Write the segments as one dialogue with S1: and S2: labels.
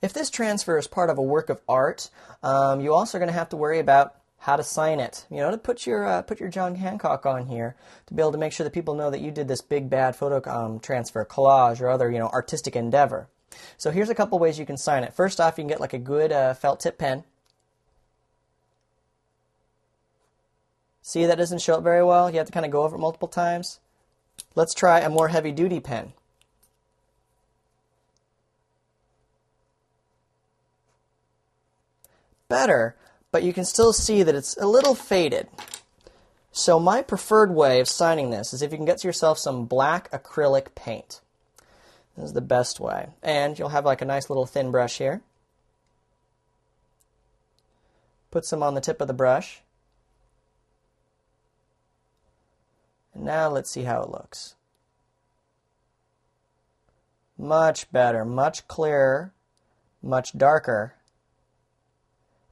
S1: If this transfer is part of a work of art, you also are going to have to worry about how to sign it. You know, to put your John Hancock on here to be able to make sure that people know that you did this big bad photo transfer, collage, or other artistic endeavor. So here's a couple ways you can sign it. First off, you can get like a good felt tip pen. See, that doesn't show up very well. You have to kind of go over it multiple times. Let's try a more heavy-duty pen. Better, but you can still see that it's a little faded. So my preferred way of signing this is if you can get yourself some black acrylic paint. This is the best way. And you'll have like a nice little thin brush here. Put some on the tip of the brush. And now let's see how it looks. Much better, much clearer, much darker.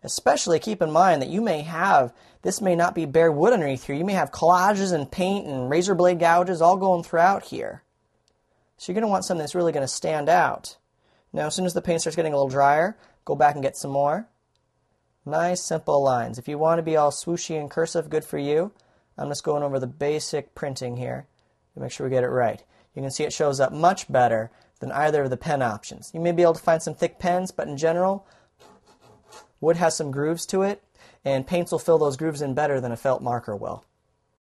S1: Especially keep in mind that this may not be bare wood underneath here. You may have collages and paint and razor blade gouges all going throughout here. So you're going to want something that's really going to stand out. Now as soon as the paint starts getting a little drier, go back and get some more. Nice simple lines. If you want to be all swooshy and cursive, good for you. I'm just going over the basic printing here to make sure we get it right. You can see it shows up much better than either of the pen options. You may be able to find some thick pens, but in general, wood has some grooves to it, and paints will fill those grooves in better than a felt marker will.